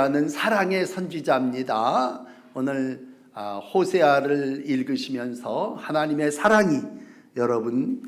하는 사랑의 선지자입니다. 오늘 호세아를 읽으시면서 하나님의 사랑이 여러분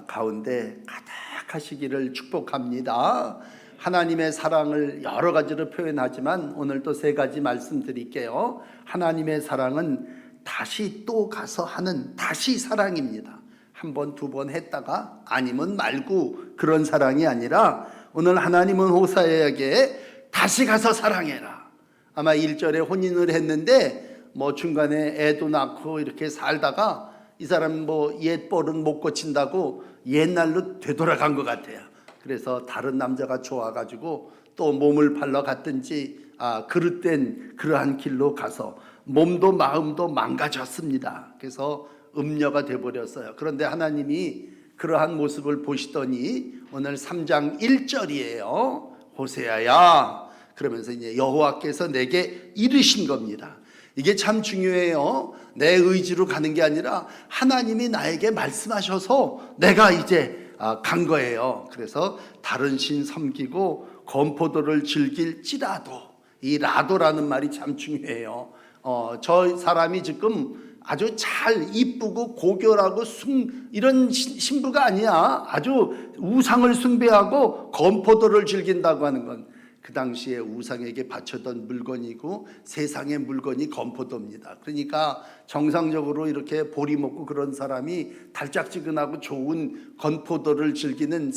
가운데 가득하시기를 축복합니다. 하나님의 사랑을 여러 가지로 표현하지만 오늘 또 세 가지 말씀드릴게요. 하나님의 사랑은 다시 또 가서 하는 다시 사랑입니다. 한 번, 두 번 했다가 아니면 말고 그런 사랑이 아니라 오늘 하나님은 호세아에게 다시 가서 사랑해라. 아마 1절에 혼인을 했는데 중간에 애도 낳고 이렇게 살다가 이 사람 옛 버릇 못 고친다고 옛날로 되돌아간 것 같아요. 그래서 다른 남자가 좋아가지고 또 몸을 팔러 갔든지 그릇된 그러한 길로 가서 몸도 마음도 망가졌습니다. 그래서 음녀가 돼버렸어요. 그런데 하나님이 그러한 모습을 보시더니 오늘 3장 1절이에요. 호세아야, 그러면서 이제 여호와께서 내게 이르신 겁니다. 이게 참 중요해요. 내 의지로 가는 게 아니라 하나님이 나에게 말씀하셔서 내가 이제 간 거예요. 그래서 다른 신 섬기고 건포도를 즐길지라도, 이 라도라는 말이 참 중요해요. 저 사람이 지금 아주 잘 이쁘고 고결하고 이런 신부가 아니야. 아주 우상을 숭배하고 건포도를 즐긴다고 하는 건 그 당시에 우상에게 바쳤던 물건이고 세상의 물건이 건포도입니다. 그러니까 정상적으로 이렇게 보리 먹고 그런 사람이 달짝지근하고 좋은 건포도를 즐기는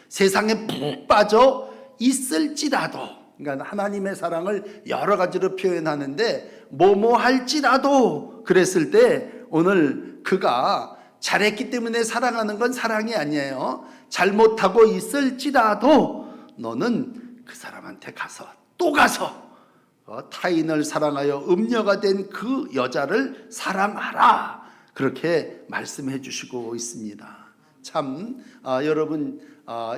세상에 푹 빠져 있을지라도, 그러니까 하나님의 사랑을 여러 가지로 표현하는데 뭐뭐 할지라도 그랬을 때 오늘 그가 잘했기 때문에 사랑하는 건 사랑이 아니에요. 잘못하고 있을지라도 너는 그 사람한테 또 가서 타인을 사랑하여 음녀가 된 그 여자를 사랑하라, 그렇게 말씀해 주시고 있습니다. 참 여러분,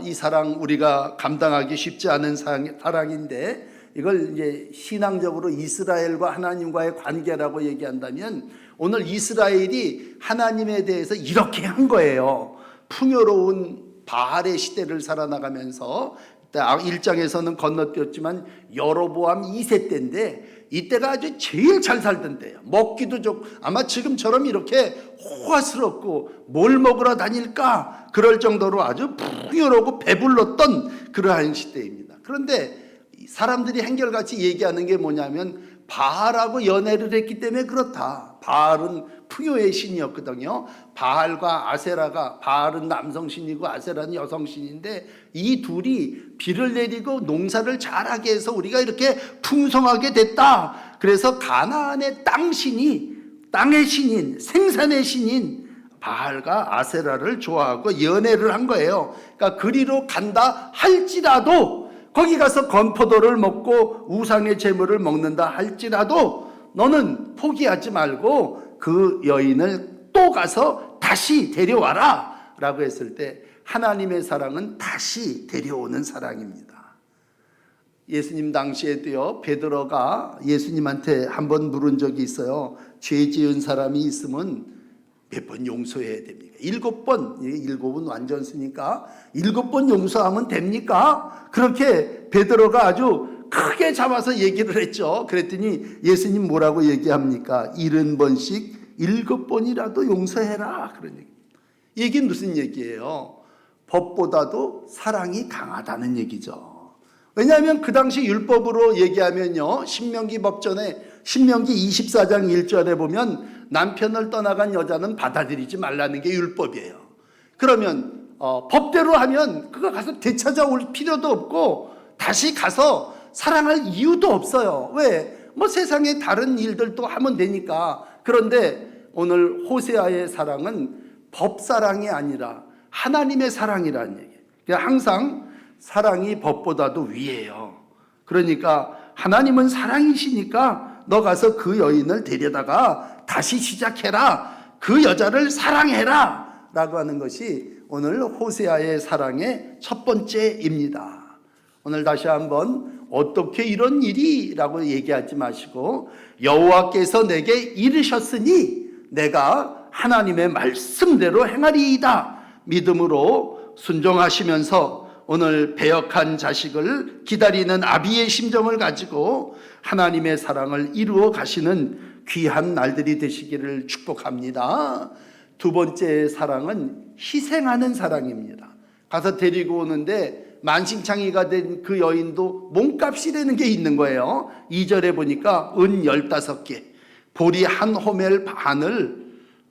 이 사랑 우리가 감당하기 쉽지 않은 사랑인데 이걸 이제 신앙적으로 이스라엘과 하나님과의 관계라고 얘기한다면 오늘 이스라엘이 하나님에 대해서 이렇게 한 거예요. 풍요로운 바알의 시대를 살아나가면서 1장에서는 건너뛰었지만 여로보암 2세 때인데 이때가 아주 제일 잘 살던 때예요. 먹기도 좋고 아마 지금처럼 이렇게 호화스럽고 뭘 먹으러 다닐까 그럴 정도로 아주 풍요롭고 배불렀던 그러한 시대입니다. 그런데 사람들이 한결같이 얘기하는 게 뭐냐면 바알하고 연애를 했기 때문에 그렇다. 바알은 풍요의 신이었거든요. 바알과 아세라가, 바알은 남성 신이고 아세라는 여성 신인데 이 둘이 비를 내리고 농사를 잘하게 해서 우리가 이렇게 풍성하게 됐다. 그래서 가나안의 땅의 신인, 생산의 신인 바알과 아세라를 좋아하고 연애를 한 거예요. 그러니까 그리로 간다 할지라도, 거기 가서 건포도를 먹고 우상의 제물을 먹는다 할지라도 너는 포기하지 말고 그 여인을 또 가서 다시 데려와라 라고 했을 때 하나님의 사랑은 다시 데려오는 사랑입니다. 예수님 당시에도요, 베드로가 예수님한테 한번 물은 적이 있어요. 죄 지은 사람이 있으면 몇 번 용서해야 됩니까? 7번, 7은 완전수니까 7번 용서하면 됩니까? 그렇게 베드로가 아주 크게 잡아서 얘기를 했죠. 그랬더니 예수님 뭐라고 얘기합니까? 70번씩 7번이라도 용서해라, 그런 얘기. 이게 무슨 얘기예요? 법보다도 사랑이 강하다는 얘기죠. 왜냐하면 그 당시 율법으로 얘기하면요, 신명기 법전에 신명기 24장 1절에 보면 남편을 떠나간 여자는 받아들이지 말라는 게 율법이에요. 그러면 법대로 하면 그거 가서 되찾아올 필요도 없고 다시 가서 사랑할 이유도 없어요. 왜? 세상에 다른 일들도 하면 되니까. 그런데 오늘 호세아의 사랑은 법사랑이 아니라 하나님의 사랑이라는 얘기예요. 그러니까 항상 사랑이 법보다도 위에요. 그러니까 하나님은 사랑이시니까 너 가서 그 여인을 데려다가 다시 시작해라. 그 여자를 사랑해라 라고 하는 것이 오늘 호세아의 사랑의 첫 번째입니다. 오늘 다시 한번 어떻게 이런 일이? 라고 얘기하지 마시고 여호와께서 내게 이르셨으니 내가 하나님의 말씀대로 행하리이다. 믿음으로 순종하시면서 오늘 배역한 자식을 기다리는 아비의 심정을 가지고 하나님의 사랑을 이루어 가시는 귀한 날들이 되시기를 축복합니다. 두 번째 사랑은 희생하는 사랑입니다. 가서 데리고 오는데 만신창이가 된 그 여인도 몸값이라는 게 있는 거예요. 2절에 보니까 은 15개, 보리 한 호멜 반을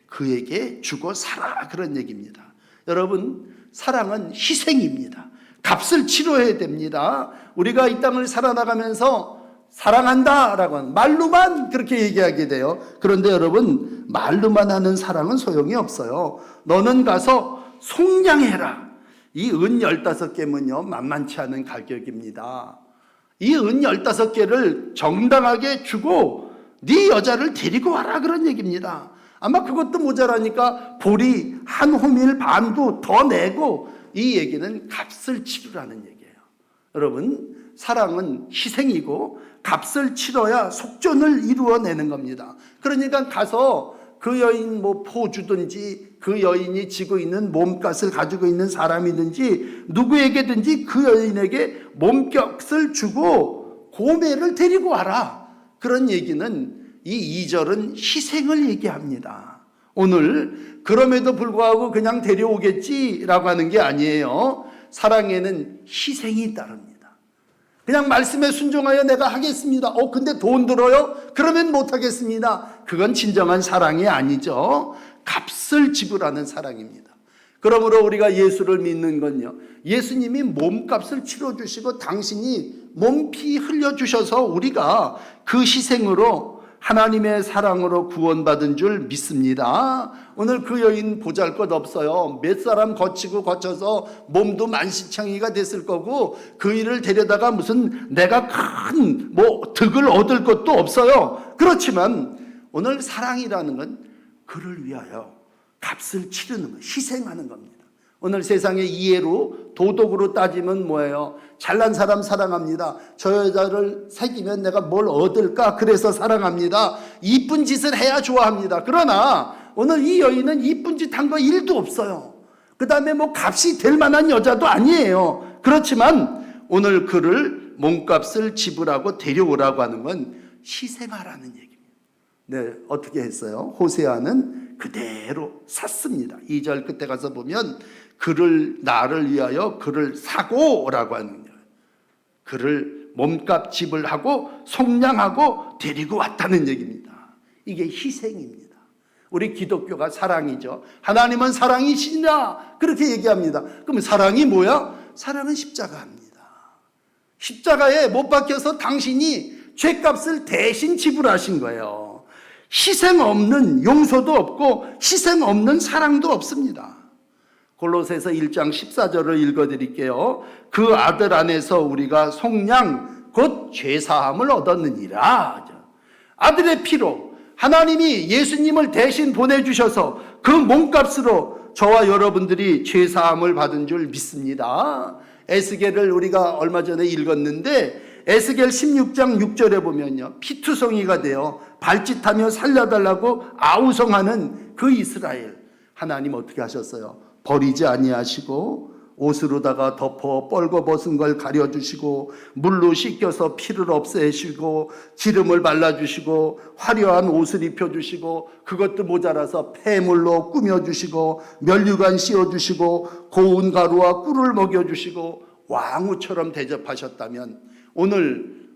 그에게 주고 살아, 그런 얘기입니다. 여러분, 사랑은 희생입니다. 값을 치러야 됩니다. 우리가 이 땅을 살아나가면서 사랑한다 라고 하는 말로만 그렇게 얘기하게 돼요. 그런데 여러분, 말로만 하는 사랑은 소용이 없어요. 너는 가서 속량해라. 이 은 15개면요 만만치 않은 가격입니다. 이 은 15개를 정당하게 주고 네 여자를 데리고 와라, 그런 얘기입니다. 아마 그것도 모자라니까 보리 한 호밀 반도 더 내고, 이 얘기는 값을 치르라는 얘기예요. 여러분, 사랑은 희생이고 값을 치러야 속전을 이루어내는 겁니다. 그러니까 가서 그 여인 포주든지 그 여인이 지고 있는 몸값을 가지고 있는 사람이든지 누구에게든지 그 여인에게 몸값을 주고 고매를 데리고 와라, 그런 얘기는 이 2절은 희생을 얘기합니다. 오늘 그럼에도 불구하고 그냥 데려오겠지라고 하는 게 아니에요. 사랑에는 희생이 따릅니다. 그냥 말씀에 순종하여 내가 하겠습니다. 근데 돈 들어요? 그러면 못하겠습니다. 그건 진정한 사랑이 아니죠. 값을 지불하는 사랑입니다. 그러므로 우리가 예수를 믿는 건요, 예수님이 몸값을 치러주시고 당신이 몸피 흘려주셔서 우리가 그 희생으로 하나님의 사랑으로 구원받은 줄 믿습니다. 오늘 그 여인 보잘것없어요. 몇 사람 거쳐서 몸도 만신창이가 됐을 거고 그 일을 데려다가 무슨 내가 큰 득을 얻을 것도 없어요. 그렇지만 오늘 사랑이라는 건 그를 위하여 값을 치르는 것, 희생하는 겁니다. 오늘 세상의 이해로 도덕으로 따지면 뭐예요? 잘난 사람 사랑합니다. 저 여자를 사귀면 내가 뭘 얻을까? 그래서 사랑합니다. 이쁜 짓을 해야 좋아합니다. 그러나 오늘 이 여인은 이쁜 짓 한 거 1도 없어요. 그 다음에 값이 될 만한 여자도 아니에요. 그렇지만 오늘 그를 몸값을 지불하고 데려오라고 하는 건 희생하라는 얘기입니다. 네, 어떻게 했어요? 호세아는 그대로 샀습니다. 2절 끝에 가서 보면 나를 위하여 그를 사고 오라고 하는 거예요. 그를 몸값 지불하고 속량하고 데리고 왔다는 얘기입니다. 이게 희생입니다. 우리 기독교가 사랑이죠. 하나님은 사랑이시냐 그렇게 얘기합니다. 그럼 사랑이 뭐야? 사랑은 십자가입니다. 십자가에 못 박혀서 당신이 죄값을 대신 지불하신 거예요. 희생 없는 용서도 없고 희생 없는 사랑도 없습니다. 골로새서 1장 14절을 읽어드릴게요. 그 아들 안에서 우리가 속량 곧 죄사함을 얻었느니라. 아들의 피로 하나님이 예수님을 대신 보내주셔서 그 몸값으로 저와 여러분들이 죄사함을 받은 줄 믿습니다. 에스겔을 우리가 얼마 전에 읽었는데 에스겔 16장 6절에 보면요, 피투성이가 되어 발짓하며 살려달라고 아우성하는 그 이스라엘, 하나님 어떻게 하셨어요? 버리지 아니하시고 옷으로다가 덮어 뻘거벗은 걸 가려주시고 물로 씻겨서 피를 없애시고 기름을 발라주시고 화려한 옷을 입혀주시고 그것도 모자라서 폐물로 꾸며주시고 면류관 씌워주시고 고운 가루와 꿀을 먹여주시고 왕후처럼 대접하셨다면 오늘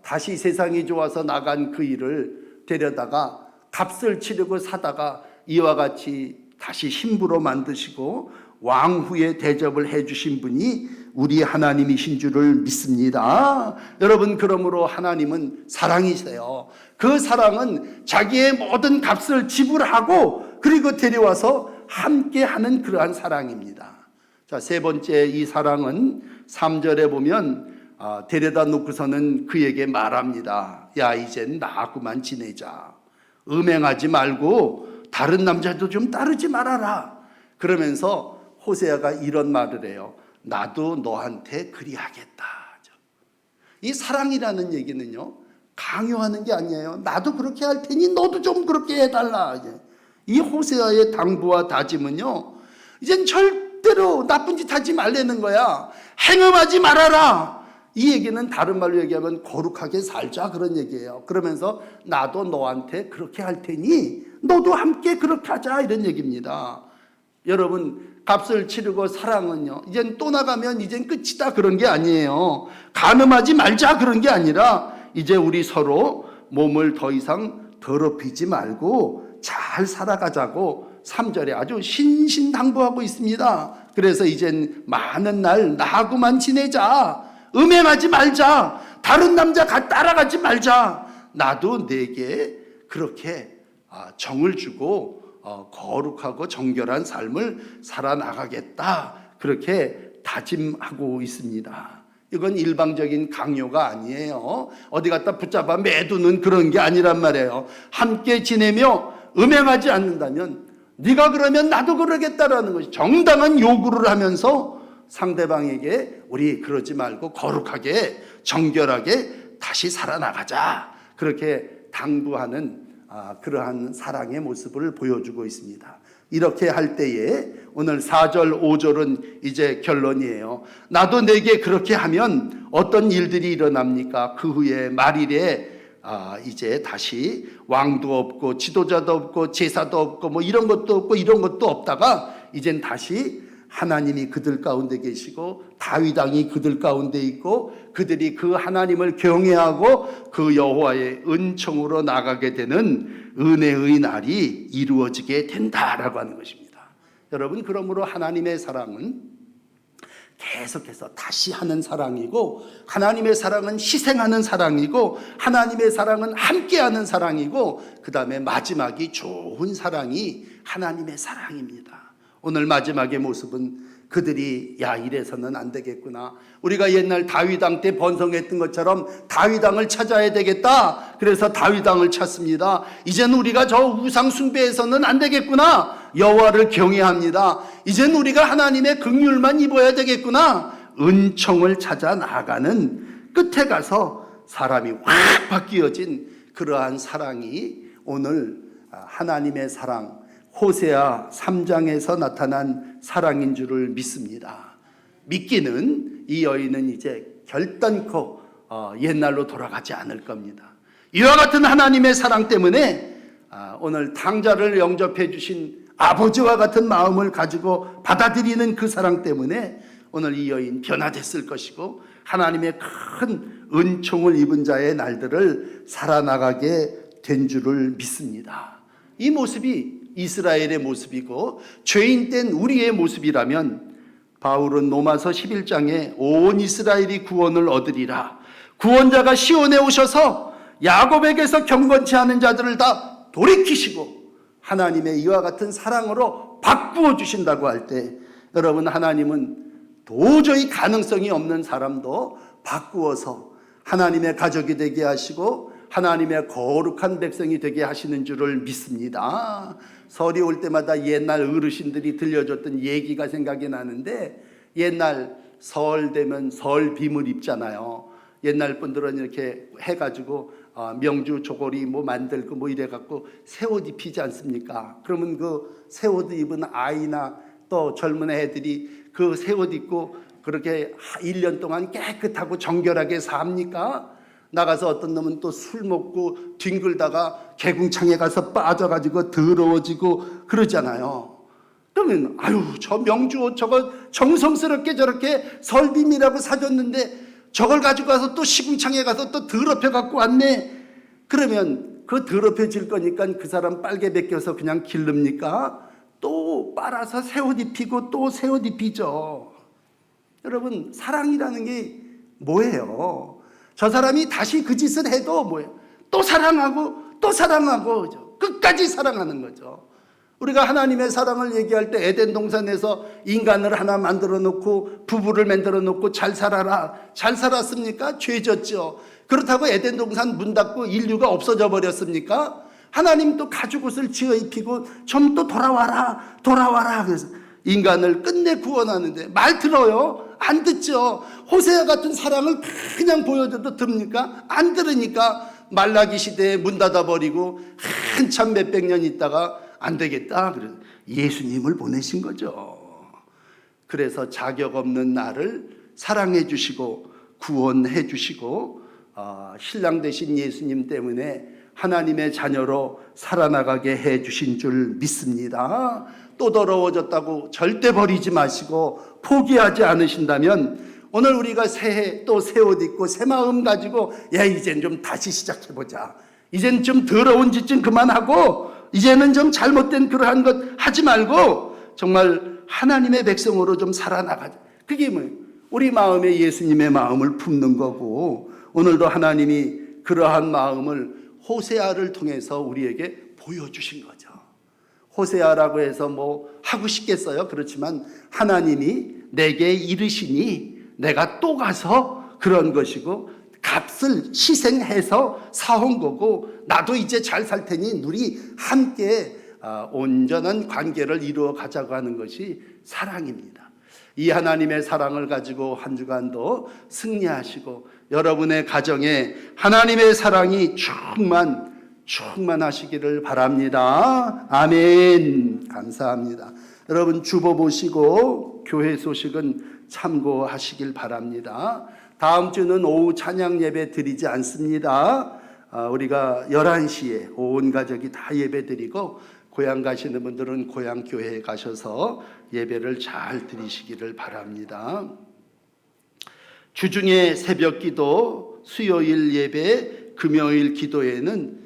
다시 세상이 좋아서 나간 그 일을 데려다가 값을 치르고 사다가 이와 같이 다시 신부로 만드시고 왕후의 대접을 해주신 분이 우리 하나님이신 줄을 믿습니다. 여러분, 그러므로 하나님은 사랑이세요. 그 사랑은 자기의 모든 값을 지불하고 그리고 데려와서 함께하는 그러한 사랑입니다. 자, 세 번째 이 사랑은 3절에 보면 데려다 놓고서는 그에게 말합니다. 야, 이젠 나하고만 지내자. 음행하지 말고 다른 남자도 좀 따르지 말아라. 그러면서 호세아가 이런 말을 해요. 나도 너한테 그리하겠다. 이 사랑이라는 얘기는요, 강요하는 게 아니에요. 나도 그렇게 할 테니 너도 좀 그렇게 해달라. 이 호세아의 당부와 다짐은요, 이젠 절대 절대로 나쁜 짓 하지 말라는 거야. 행음하지 말아라. 이 얘기는 다른 말로 얘기하면 거룩하게 살자, 그런 얘기예요. 그러면서 나도 너한테 그렇게 할 테니 너도 함께 그렇게 하자, 이런 얘기입니다. 여러분, 값을 치르고 사랑은요, 이젠 또 나가면 이젠 끝이다, 그런 게 아니에요. 간음하지 말자, 그런 게 아니라 이제 우리 서로 몸을 더 이상 더럽히지 말고 잘 살아가자고 3절에 아주 신신당부하고 있습니다. 그래서 이젠 많은 날 나하고만 지내자. 음행하지 말자. 다른 남자 따라가지 말자. 나도 내게 그렇게 정을 주고 거룩하고 정결한 삶을 살아나가겠다. 그렇게 다짐하고 있습니다. 이건 일방적인 강요가 아니에요. 어디 갖다 붙잡아 매두는 그런 게 아니란 말이에요. 함께 지내며 음행하지 않는다면 네가 그러면 나도 그러겠다라는 것이 정당한 요구를 하면서 상대방에게 우리 그러지 말고 거룩하게 정결하게 다시 살아나가자, 그렇게 당부하는 그러한 사랑의 모습을 보여주고 있습니다. 이렇게 할 때에 오늘 4절 5절은 이제 결론이에요. 나도 내게 그렇게 하면 어떤 일들이 일어납니까? 그 후에 말일에 이제 다시 왕도 없고 지도자도 없고 제사도 없고 뭐 이런 것도 없고 이런 것도 없다가 이젠 다시 하나님이 그들 가운데 계시고 다윗 왕이 그들 가운데 있고 그들이 그 하나님을 경외하고 그 여호와의 은총으로 나가게 되는 은혜의 날이 이루어지게 된다라고 하는 것입니다. 여러분, 그러므로 하나님의 사랑은 계속해서 다시 하는 사랑이고, 하나님의 사랑은 희생하는 사랑이고, 하나님의 사랑은 함께하는 사랑이고, 그 다음에 마지막이 좋은 사랑이 하나님의 사랑입니다. 오늘 마지막의 모습은 그들이 야, 이래서는 안 되겠구나. 우리가 옛날 다윗왕 때 번성했던 것처럼 다윗왕을 찾아야 되겠다. 그래서 다윗왕을 찾습니다. 이제는 우리가 저 우상 숭배해서는 안 되겠구나. 여호와를 경외합니다. 이제는 우리가 하나님의 긍휼만 입어야 되겠구나. 은총을 찾아 나가는 끝에 가서 사람이 확 바뀌어진 그러한 사랑이 오늘 하나님의 사랑, 호세아 3장에서 나타난 사랑인 줄을 믿습니다. 믿기는 이 여인은 이제 결단코 옛날로 돌아가지 않을 겁니다. 이와 같은 하나님의 사랑 때문에 오늘 탕자를 영접해 주신 아버지와 같은 마음을 가지고 받아들이는 그 사랑 때문에 오늘 이 여인 변화됐을 것이고, 하나님의 큰 은총을 입은 자의 날들을 살아나가게 된 줄을 믿습니다. 이 모습이 이스라엘의 모습이고 죄인 된 우리의 모습이라면, 바울은 로마서 11장에 온 이스라엘이 구원을 얻으리라, 구원자가 시온에 오셔서 야곱에게서 경건치 않은 자들을 다 돌이키시고 하나님의 이와 같은 사랑으로 바꾸어 주신다고 할 때, 여러분, 하나님은 도저히 가능성이 없는 사람도 바꾸어서 하나님의 가족이 되게 하시고 하나님의 거룩한 백성이 되게 하시는 줄을 믿습니다. 설이 올 때마다 옛날 어르신들이 들려줬던 얘기가 생각이 나는데, 옛날 설 되면 설 빔을 입잖아요. 옛날 분들은 이렇게 해가지고 명주 조골이 뭐 만들고 뭐 이래갖고 새 옷 입히지 않습니까? 그러면 그 새 옷 입은 아이나 또 젊은 애들이 그 새 옷 입고 그렇게 1년 동안 깨끗하고 정결하게 삽니까? 나가서 어떤 놈은 또 술 먹고 뒹굴다가 개궁창에 가서 빠져가지고 더러워지고 그러잖아요. 그러면 아유, 저 명주 옷 저거 정성스럽게 저렇게 설빔이라고 사줬는데 저걸 가지고 가서 또 시궁창에 가서 또 더럽혀 갖고 왔네. 그러면 그 더럽혀질 거니까 그 사람 빨개 벗겨서 그냥 기릅니까? 또 빨아서 새 옷 입히고 또 새 옷 입히죠. 여러분, 사랑이라는 게 뭐예요? 저 사람이 다시 그 짓을 해도 뭐예요? 또 사랑하고 또 사랑하고 끝까지 사랑하는 거죠. 우리가 하나님의 사랑을 얘기할 때 에덴 동산에서 인간을 하나 만들어 놓고 부부를 만들어 놓고 잘 살아라. 잘 살았습니까? 죄졌죠. 그렇다고 에덴 동산 문 닫고 인류가 없어져 버렸습니까? 하나님 또 가죽옷을 지어 입히고 좀 또 돌아와라 돌아와라. 그래서 인간을 끝내 구원하는데 말 들어요? 안 듣죠. 호세아 같은 사랑을 그냥 보여줘도 듭니까? 안 들으니까 말라기 시대에 문 닫아버리고 한참 몇백 년 있다가 안 되겠다, 그래서 예수님을 보내신 거죠. 그래서 자격 없는 나를 사랑해 주시고 구원해 주시고 신랑 되신 예수님 때문에 하나님의 자녀로 살아나가게 해 주신 줄 믿습니다. 또 더러워졌다고 절대 버리지 마시고 포기하지 않으신다면 오늘 우리가 새해 또 새 옷 입고 새 마음 가지고 이젠 좀 다시 시작해보자, 이젠 좀 더러운 짓 좀 그만하고 이제는 좀 잘못된 그러한 것 하지 말고 정말 하나님의 백성으로 좀 살아나가자. 그게 뭐예요? 우리 마음에 예수님의 마음을 품는 거고, 오늘도 하나님이 그러한 마음을 호세아를 통해서 우리에게 보여주신 거죠. 호세아라고 해서 뭐 하고 싶겠어요? 그렇지만 하나님이 내게 이르시니 내가 또 가서 그런 것이고 값을 희생해서 사온 거고, 나도 이제 잘 살 테니 우리 함께 온전한 관계를 이루어 가자고 하는 것이 사랑입니다. 이 하나님의 사랑을 가지고 한 주간도 승리하시고 여러분의 가정에 하나님의 사랑이 충만하시기를 바랍니다. 아멘. 감사합니다. 여러분 주보 보시고 교회 소식은 참고하시길 바랍니다. 다음 주는 오후 찬양 예배 드리지 않습니다. 우리가 11시에 온 가족이 다 예배 드리고, 고향 가시는 분들은 고향 교회에 가셔서 예배를 잘 드리시기를 바랍니다. 주중에 새벽 기도, 수요일 예배, 금요일 기도에는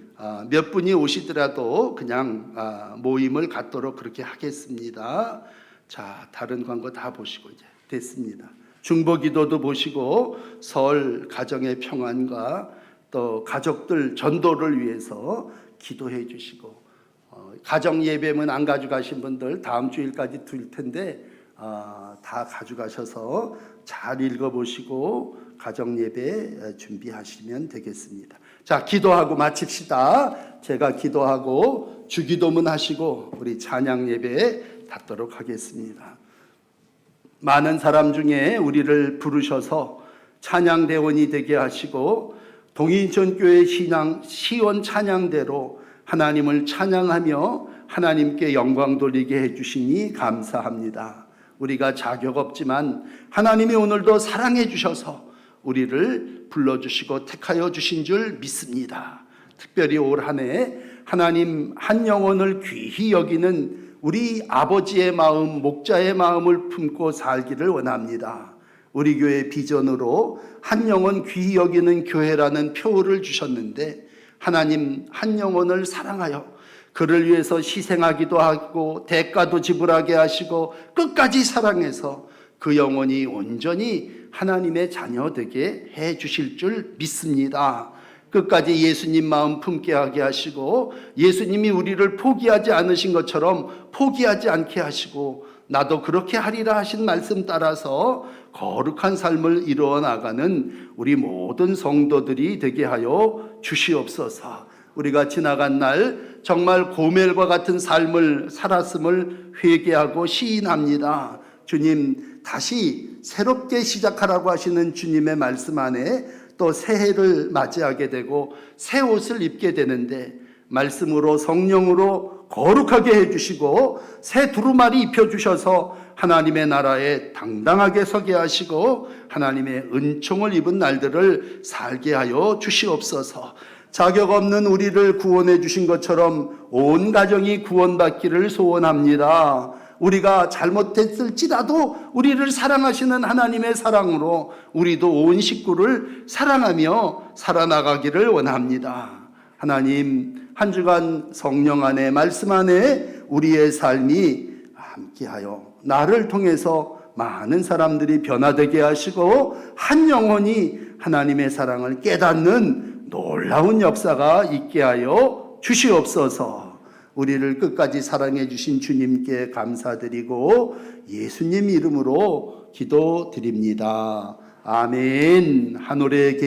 몇 분이 오시더라도 그냥 모임을 갖도록 그렇게 하겠습니다. 자, 다른 광고 다 보시고 이제 됐습니다. 중보 기도도 보시고 설 가정의 평안과 또 가족들 전도를 위해서 기도해 주시고, 가정 예배면 안 가져가신 분들 다음 주일까지 둘 텐데 다 가져가셔서 잘 읽어보시고 가정 예배 준비하시면 되겠습니다. 자, 기도하고 마칩시다. 제가 기도하고 주기도문 하시고 우리 찬양 예배에 닫도록 하겠습니다. 많은 사람 중에 우리를 부르셔서 찬양대원이 되게 하시고 동인천교회 시원 찬양대로 하나님을 찬양하며 하나님께 영광 돌리게 해주시니 감사합니다. 우리가 자격 없지만 하나님이 오늘도 사랑해 주셔서 우리를 불러주시고 택하여 주신 줄 믿습니다. 특별히 올 한 해 하나님 한 영혼을 귀히 여기는 우리 아버지의 마음, 목자의 마음을 품고 살기를 원합니다. 우리 교회 비전으로 한 영혼 귀히 여기는 교회라는 표어를 주셨는데, 하나님 한 영혼을 사랑하여 그를 위해서 희생하기도 하고 대가도 지불하게 하시고 끝까지 사랑해서 그 영혼이 온전히 하나님의 자녀 되게 해 주실 줄 믿습니다. 끝까지 예수님 마음 품게 하게 하시고 예수님이 우리를 포기하지 않으신 것처럼 포기하지 않게 하시고 나도 그렇게 하리라 하신 말씀 따라서 거룩한 삶을 이루어 나가는 우리 모든 성도들이 되게 하여 주시옵소서. 우리가 지나간 날 정말 고멜과 같은 삶을 살았음을 회개하고 시인합니다. 주님, 다시 새롭게 시작하라고 하시는 주님의 말씀 안에 또 새해를 맞이하게 되고 새 옷을 입게 되는데, 말씀으로 성령으로 거룩하게 해주시고 새 두루마리 입혀주셔서 하나님의 나라에 당당하게 서게 하시고 하나님의 은총을 입은 날들을 살게 하여 주시옵소서. 자격 없는 우리를 구원해 주신 것처럼 온 가정이 구원받기를 소원합니다. 우리가 잘못했을지라도 우리를 사랑하시는 하나님의 사랑으로 우리도 온 식구를 사랑하며 살아나가기를 원합니다. 하나님, 한 주간 성령 안에 말씀 안에 우리의 삶이 함께하여 나를 통해서 많은 사람들이 변화되게 하시고 한 영혼이 하나님의 사랑을 깨닫는 놀라운 역사가 있게 하여 주시옵소서. 우리를 끝까지 사랑해 주신 주님께 감사드리고 예수님 이름으로 기도드립니다. 아멘. 하늘에